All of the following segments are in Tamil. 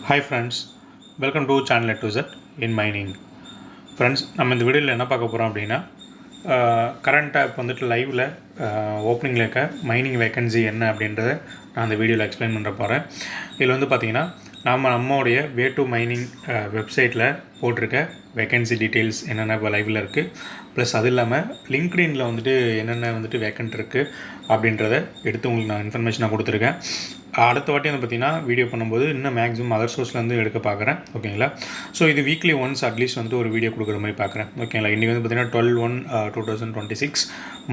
Hi friends, welcome to channel A to Z in mining. Friends, நம்ம இந்த வீடியோவில் என்ன பார்க்க போகிறோம் அப்படின்னா கரண்ட்டாக இப்போ வந்துட்டு லைவில் ஓப்பனிங்கில் இருக்க மைனிங் வேக்கன்சி என்ன அப்படின்றத நான் அந்த வீடியோவில் எக்ஸ்பிளைன் பண்ணுற போகிறேன். இதில் வந்து பார்த்திங்கன்னா நம்மளுடைய வே டு மைனிங் வெப்சைட்டில் போட்டிருக்க வேக்கன்சி டீட்டெயில்ஸ் என்னென்ன இப்போ லைவில் இருக்குது, ப்ளஸ் அது இல்லாமல் லிங்க்டின்ல வந்துட்டு என்னென்ன வந்துட்டு வேக்கன்ட் இருக்குது அப்படின்றத எடுத்து உங்களுக்கு நான் இன்ஃபர்மேஷனாக கொடுத்துருக்கேன். அடுத்த வாட்டி வந்து பார்த்திங்கன்னா வீடியோ பண்ணும்போது இன்னும் மேக்ஸிமம் அதர் சோர்ஸ்லேருந்து எடுக்க பார்க்குறேன். ஓகேங்களா? ஸோ இது வீக்லி ஒன்ஸ் அட்லீஸ்ட் வந்து ஒரு வீடியோ கொடுக்குற மாதிரி பார்க்குறேன். ஓகேங்களா? இன்றைக்கி வந்து பார்த்திங்கன்னா 12/1/2026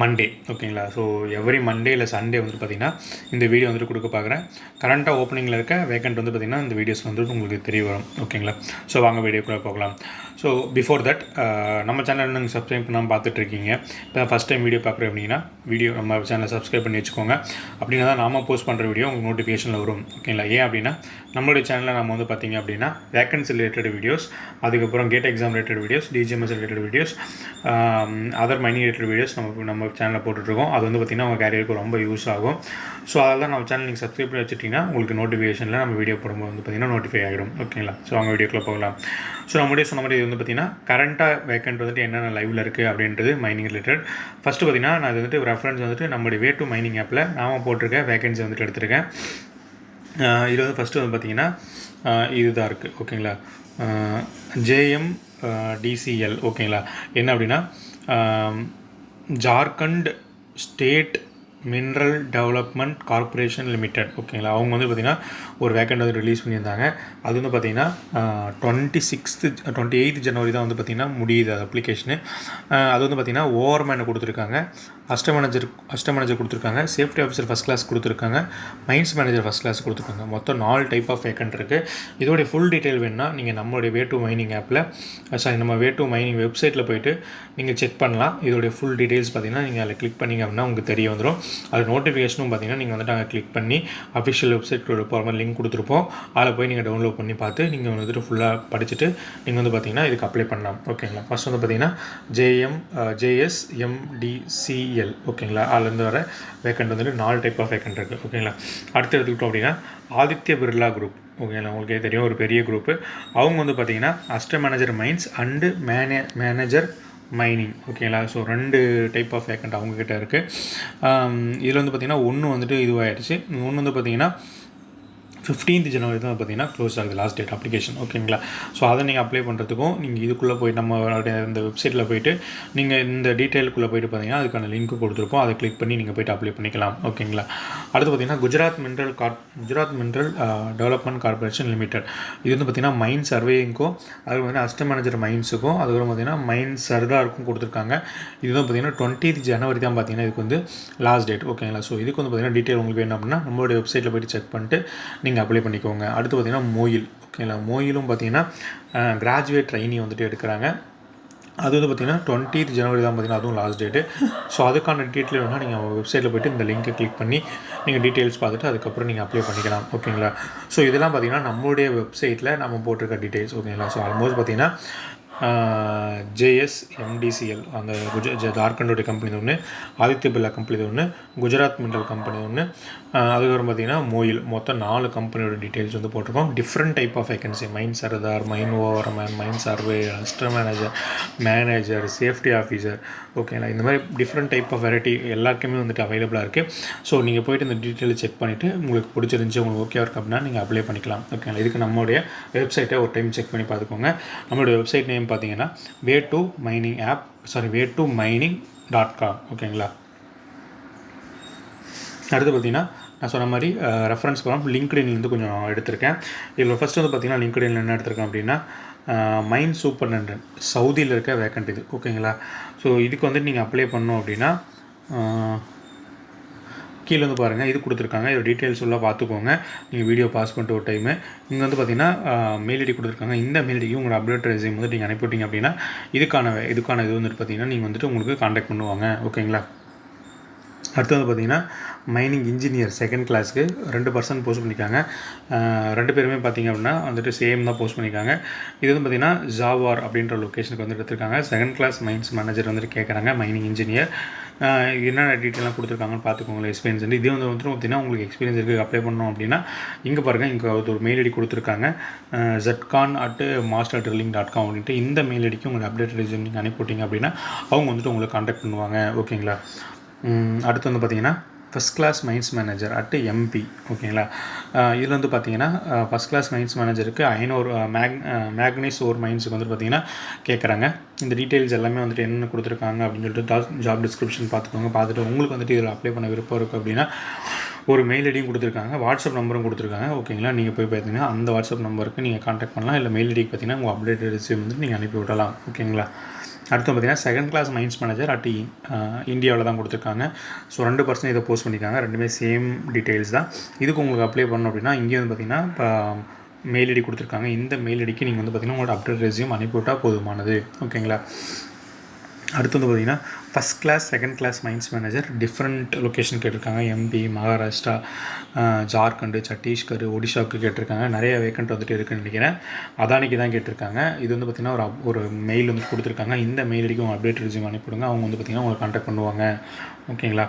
மண்டே. ஓகேங்களா? ஸோ எவ்ரி மண்டே இல்லை சண்டே வந்து பார்த்திங்கன்னா இந்த வீடியோ வந்துட்டு கொடுக்க பார்க்குறேன். கரண்ட்டாக ஓப்பனிங்கில் இருக்க வேக்கண்ட் வந்து பார்த்திங்கன்னா இந்த வீடியோஸ் வந்துட்டு உங்களுக்கு தெரிய வரும். ஓகேங்களா? ஸோ வாங்க வீடியோக்குள்ளே போகலாம். ஸோ பிஃபோர் தட் நம்ம சேனல் நீங்கள் சப்ஸ்கிரைப் பண்ணாமல் பார்த்துட்ருக்கீங்க, இப்போ ஃபஸ்ட் டைம் வீடியோ பார்க்குறேன் அப்படின்னா நம்ம சேனலை சப்ஸ்கிரைப் பண்ணி வச்சுக்கோங்க. அப்படின்னா தான் நாம் போஸ்ட் பண்ணுற வீடியோ உங்களுக்கு நோட்டிஃபிகேஷனில் வரும். ஓகேங்களா? ஏன் அப்படின்னா நம்மளுடைய சேனலில் நம்ம வந்து பார்த்திங்க அப்படின்னா வேக்கன்சி ரிலேட்டட் வீடியோஸ், அதுக்கப்புறம் GATE exam related videos, DGMS related videos, other mining related videos நம்ம சேனலில் போட்டுட்ருக்கோம். அது வந்து பார்த்திங்கன்னா உங்கள் கேரியருக்கு ரொம்ப யூஸ் ஆகும். ஸோ அதெல்லாம் நம்ம சேனல் நீங்கள் சப்ஸ்கிரைப் பண்ணி வச்சுட்டிங்கன்னா உங்களுக்கு நோட்டிஃபிகேஷனில் நம்ம வீடியோ போடும்போது வந்து பார்த்திங்கன்னா நோட்டிஃபை ஆகிடும். ஓகேங்களா? ஸோ அவங்க வீடியோக்குள்ளே போகலாம். ஸோ நம்மளுடைய சொன்ன மாதிரி இது வந்து பார்த்திங்கன்னா கரண்ட்டாக வேக்கண்ட் வந்துட்டு என்னென்ன லைவில் இருக்குது அப்படின்றது மைனிங் ரிலேட்டட். ஃபஸ்ட்டு பார்த்திங்கன்னா நான் வந்துட்டு ரெஃபரன்ஸ் வந்துட்டு நம்மளுடைய வே டு மைனிங் ஆப்பில் நாம் போட்டிருக்க வேக்கன்சி வந்துட்டு எடுத்திருக்கேன். இது வந்து ஃபஸ்ட்டு வந்து பார்த்திங்கன்னா இதுதான் இருக்குது. ஓகேங்களா? JMDCL. ஓகேங்களா? என்ன அப்படின்னா Jharkhand state mineral development corporation limited. ஓகேங்களா? அவங்க வந்து பார்த்திங்கன்னா ஒரு வேக்கண்ட் வந்து ரிலீஸ் பண்ணியிருந்தாங்க. அது வந்து பார்த்திங்கன்னா 28 ஜனவரி தான் வந்து பார்த்திங்கன்னா முடியுது அது அப்ளிகேஷனு. அது வந்து பார்த்திங்கன்னா ஓவர்மேனை கொடுத்துருக்காங்க, அஸ்ட மேனேஜர் கொடுத்துருக்காங்க, சேஃப்டி ஆஃபீஸர் ஃபஸ்ட் கிளாஸ் கொடுத்துருக்காங்க, மைன்ஸ் மேனேஜர் ஃபஸ்ட் கிளாஸ் கொடுத்துருக்காங்க. மொத்தம் 4 டைப் ஆஃப் வேக்கண்ட் இருக்குது. இதோடைய ஃபுல் டீட்டெயில் வேணுன்னா நீங்கள் நம்மளுடைய வே டு மைனிங் ஆப்பில் நம்ம வே டு மைனிங் வெப்சைட்டில் போய்ட்டு நீங்கள் செக் பண்ணலாம். இதோடைய ஃபுல் டீட்டெயில்ஸ் பார்த்திங்கன்னா நீங்கள் அதில் கிளிக் பண்ணிங்க அப்படின்னா உங்களுக்கு தெரிய வந்துடும். அது நோட்டிஃபிகேஷனும் பார்த்திங்கன்னா நீங்கள் வந்துட்டு அங்கே கிளிக் பண்ணி அஃபிஷியல் வெப்சைட் போகிற மாதிரி லிங்க் கொடுத்துருப்போம். அதில் போய் நீங்கள் டவுன்லோட் பண்ணி பார்த்து நீங்கள் வந்துட்டு ஃபுல்லாக படிச்சுட்டு நீங்கள் வந்து பார்த்திங்கன்னா இதுக்கு அப்ளை பண்ணலாம். ஓகேங்களா? ஃபஸ்ட் வந்து பார்த்திங்கன்னா JSMDCL. ஓகேங்களா? அதுலேருந்து வர வேக்கண்ட் வந்துட்டு 4 டைப் ஆஃப் வேக்கண்ட் இருக்குது. ஓகேங்களா? அடுத்து எடுத்துக்கிட்டோம் அப்படின்னா ஆதித்ய பிர்லா குரூப். ஓகேங்களா? உங்களுக்கே தெரியும், ஒரு பெரிய குரூப்பு. அவங்க வந்து பார்த்திங்கன்னா asst manager mines and manager mining. ஓகேங்களா? ஸோ 2 டைப் ஆஃப் வேக்கண்ட் அவங்கக்கிட்ட இருக்குது. இதில் வந்து பார்த்திங்கன்னா ஒன்று வந்துட்டு இதுவாகிடுச்சு. ஒன்று வந்து பார்த்திங்கன்னா 15 ஜனவரி தான் பார்த்திங்கன்னா க்ளோஸ் ஆகுது லாஸ்ட் டேட் அப்ளிகேஷன். ஓகேங்களா? ஸோ அதை நீங்கள் அப்ளை பண்ணுறதுக்கும் நீங்கள் இதுக்குள்ளே போய் நம்மளுடைய இந்த வெப்சைட்டில் போய்ட்டு நீங்கள் இந்த டீட்டெயிலுக்குள்ளே போயிட்டு பார்த்திங்கன்னா அதுக்கான லிங்க் கொடுத்துருப்போம். அதை கிளிக் பண்ணி நீங்கள் போய்ட்டு அப்ளை பண்ணிக்கலாம். ஓகேங்களா? அடுத்து பார்த்திங்கன்னா Gujarat mineral development corporation limited. இது வந்து பார்த்திங்கன்னா மைன் சர்வேயிங்க்கும், அது வந்து அஸ்ட மேனேஜர் மைன்ஸுக்கும், அதுக்கப்புறம் பார்த்திங்கன்னா மைன் சர்தாருக்கும் கொடுத்துருக்காங்க. இது வந்து பார்த்திங்கன்னா 20 ஜனவரி தான் பார்த்திங்கன்னா இதுக்கு வந்து லாஸ்ட் டேட். ஓகேங்களா? ஸோ இதுக்கு வந்து பார்த்திங்கன்னா டீட்டெயில் உங்களுக்கு வேணும் அப்படின்னா நம்மளுடைய வெப்சைட்டில் போய்ட்டு செக் பண்ணிட்டு நீங்கள் அப்ளை பண்ணிக்கோங்க. அடுத்து பார்த்திங்கன்னா மோயில். ஓகேங்களா? மோயிலும் பார்த்திங்கன்னா கிராஜுவேட் ட்ரைனி வந்துட்டு எடுக்கிறாங்க. அது வந்து பார்த்திங்கன்னா 20 ஜனவரி தான் பார்த்திங்கன்னா அதுவும் லாஸ்ட் டேட்டு. ஸோ அதுக்கான டீட்டெயில் வேணால் நீங்கள் வெப்சைட்டில் போய்ட்டு இந்த லிங்க்கை கிளிக் பண்ணி நீங்கள் டீட்டெயில்ஸ் பார்த்துட்டு அதுக்கப்புறம் நீங்கள் அப்ளை பண்ணிக்கலாம். ஓகேங்களா? ஸோ இதெல்லாம் பார்த்திங்கன்னா நம்மளுடைய வெப்சைட்டில் நம்ம போட்டிருக்க டீட்டெயில்ஸ். ஓகேங்களா? ஸோ ஆல்மோஸ்ட் பார்த்திங்கன்னா JSMDCL அந்த ஜார்க்கண்டோடைய கம்பெனி ஒன்று, ஆதித்ய பிர்லா கம்பெனி ஒன்று, குஜராத் மினரல் கம்பெனி ஒன்று, அதுக்கப்புறம் பார்த்திங்கன்னா மோயில், மொத்தம் 4 கம்பெனியோட டீட்டெயில்ஸ் வந்து போட்டிருக்கோம். Different type of vacancy, mine sirdar, mine overman, mine survey, asst manager, safety officer. ஓகேங்களா? இந்த மாதிரி டிஃப்ரெண்ட் டைப் ஆஃப் வெரைட்டி எல்லாருக்குமே வந்துட்டு அவைலபிளாக இருக்குது. ஸோ நீங்கள் போய்ட்டு இந்த டீட்டெயில் செக் பண்ணிவிட்டு உங்களுக்கு பிடிச்சிருந்துச்சி, உங்களுக்கு ஓகே இருக்குது அப்படின்னா நீங்கள் அப்ளை பண்ணிக்கலாம். ஓகேங்களா? இதுக்கு நம்மளுடைய வெப்சைட்டை ஒரு டைம் செக் பண்ணி பார்த்துக்கோங்க. நம்மளுடைய வெப்சைட் நேம் பார்த்திங்கன்னா way2mining.com. ஓகேங்களா? அடுத்து பார்த்திங்கன்னா நான் சொன்ன மாதிரி ரெஃபரன்ஸ் ப்ரோக்ராம் லிங்க்டின்லேருந்து கொஞ்சம் எடுத்திருக்கேன். இதில் ஃபஸ்ட்டு வந்து பார்த்திங்கன்னா லிங்க்டின்ல என்ன எடுத்திருக்கேன் அப்படின்னா மைன் சூப்பர்டென்டன்ட் சவுதியில் இருக்க வேக்கண்ட் இது. ஓகேங்களா? ஸோ இதுக்கு வந்து நீங்கள் அப்ளை பண்ணோம் அப்படின்னா கீழே வந்து பாருங்கள், இது கொடுத்துருக்காங்க. இதோட டீட்டெயில்ஸ் ஃபுல்லாக பார்த்துக்கோங்க. நீங்கள் வீடியோ பாஸ் பண்ணிட்டு ஒரு டைமு இங்கே வந்து பார்த்திங்கன்னா மெயில் ஐடி கொடுத்துருக்காங்க. இந்த மெயில் ஐடிக்கு உங்களோட அப்டேட் ரெஸ்யூம் வந்து நீங்கள் அனுப்பிவிட்டீங்க அப்படின்னா இதுக்கான இது வந்துட்டு பார்த்திங்கன்னா நீங்கள் வந்துட்டு உங்களுக்கு காண்டாக்ட் பண்ணுவாங்க. ஓகேங்களா? அடுத்து வந்து பார்த்திங்கன்னா மைனிங் இன்ஜினியர் செகண்ட் கிளாஸ்க்கு 2 பர்சன்ட் போஸ்ட் பண்ணியிருக்காங்க. 2 பேருமே பார்த்திங்க அப்படின்னா வந்துட்டு சேம் தான் போஸ்ட் பண்ணியிருக்காங்க. இது வந்து பார்த்திங்கன்னா ஜாவார் அப்படின்ற லொக்கேஷனுக்கு வந்து எடுத்திருக்காங்க. செகண்ட் கிளாஸ் மைன்ஸ் மேனேஜர் வந்துட்டு கேட்குறாங்க, மைனிங் இன்ஜினியர். என்னென்ன டீட்டெயிலாம் கொடுத்துருக்காங்கன்னு பார்த்துக்கோங்களேன். எக்ஸ்பீரியன்ஸ் வந்து இதே வந்து பார்த்திங்கன்னா உங்களுக்கு எக்ஸ்பீரியன்ஸ் இருக்குது அப்ளை பண்ணணும் அப்படின்னா இங்கே பாருங்கள், இங்கே ஒரு மெயில் ஐடி கொடுத்துருக்காங்க, zcon@masterdrilling.com அப்படின்ட்டு. இந்த மெயில் ஐடிக்கு உங்களுக்கு அப்டேட் ரெஸ்யூம் நீங்கள் அனுப்பிவிட்டீங்க அப்படின்னா அவங்க வந்துட்டு உங்களை கான்டாக்ட் பண்ணுவாங்க. ஓகேங்களா. அடுத்து வந்து பார்த்திங்கன்னா first class mines manager @MP. ஓகேங்களா. இதில் வந்து பார்த்திங்கன்னா ஃபஸ்ட் கிளாஸ் மைன்ஸ் மேனேஜருக்கு 500 மேக்னீஸ் ஓர் மைன்ஸுக்கு வந்துட்டு பார்த்திங்கன்னா கேட்குறாங்க. இந்த டீட்டெயில்ஸ் எல்லாமே வந்துட்டு என்னென்ன கொடுத்துருக்காங்க அப்படின்னு சொல்லிட்டு ஜாப் டிஸ்கிரிப்ஷன் பார்த்துக்கோங்க. பார்த்துட்டு உங்களுக்கு வந்துட்டு இதில் அப்ளை பண்ண விருப்பம் இருக்குது அப்படின்னா ஒரு மெயில் ஐடியும் கொடுத்துருக்காங்க, வாட்ஸ்அப் நம்பரும் கொடுத்துருக்காங்க. ஓகேங்களா. நீங்கள் போய் பார்த்தீங்கன்னா அந்த வாட்ஸ்அப் நம்பருக்கு நீங்கள் கான்டாக்ட் பண்ணலாம். இல்லை மெயில் ஐடிக்கு பார்த்தீங்கன்னா உங்கள் அப்டேட் ரெஸ்யூம் வந்து நீங்கள் அனுப்பி விடலாம். ஓகேங்களா. அடுத்து பார்த்திங்கன்னா செகண்ட் கிளாஸ் மைன்ஸ் மேனேஜர் இந்தியாவில் தான் கொடுத்துருக்காங்க. ஸோ 2% இதை போஸ்ட் பண்ணியிருக்காங்க. ரெண்டுமே சேம் டீட்டெயில்ஸ் தான். இதுக்கு உங்களுக்கு அப்ளை பண்ணணும் அப்படின்னா இங்கே வந்து பார்த்திங்கன்னா இப்போ மெயில் ஐடி கொடுத்துருக்காங்க. இந்த மெயில் ஐடிக்கு நீங்கள் வந்து பார்த்திங்கன்னா உங்களோட அப்டேட் ரெஸ்யூம் அனுப்பிவிட்டால் போதுமானது. ஓகேங்களா. அடுத்து வந்து பார்த்திங்கன்னா first class second class mines manager different location கேட்டிருக்காங்க. MP, மகாராஷ்டிரா, ஜார்க்கண்ட், சத்தீஸ்கர், ஒடிஷாவுக்கு கேட்டிருக்காங்க. நிறைய வேக்கண்ட் வந்துட்டு இருக்குன்னு நினைக்கிறேன். அதானிக்கு தான் கேட்டிருக்காங்க. இது வந்து பார்த்திங்கன்னா ஒரு மெயில் வந்து கொடுத்துருக்காங்க. இந்த மெயில் ஐடிக்கு உங்கள் அப்டேட் ரெஸ்யூம் அனுப்பிவிடுங்க. அவங்க வந்து பார்த்திங்கன்னா உங்களை கான்டாக்ட் பண்ணுவாங்க. ஓகேங்களா.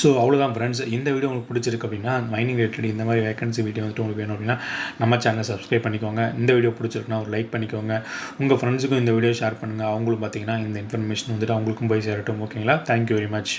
ஸோ அவ்வளோதான் ஃப்ரெண்ட்ஸ். இந்த வீடியோ உங்களுக்கு பிடிச்சிருக்கு அப்படின்னா மைனிங் ரிலேட்டட் இந்த மாதிரி வேகன்சி வீடியோ வந்துட்டு உங்களுக்கு வேணும் அப்படின்னா நம்ம சேனலை சப்ஸ்கிரைப் பண்ணிக்கோங்க. இந்த வீடியோ பிடிச்சிருக்குன்னா ஒரு லைக் பண்ணிக்கோங்க. உங்கள் ஃப்ரெண்ட்ஸுக்கும் இந்த வீடியோ ஷேர் பண்ணுங்கள். அவங்களும் பார்த்திங்கன்னா இந்த இன்ஃபர்மேஷன் வந்துட்டு அவங்களுக்கும் போய் சேரட்டும். ஓகேங்களா. Thank you very much.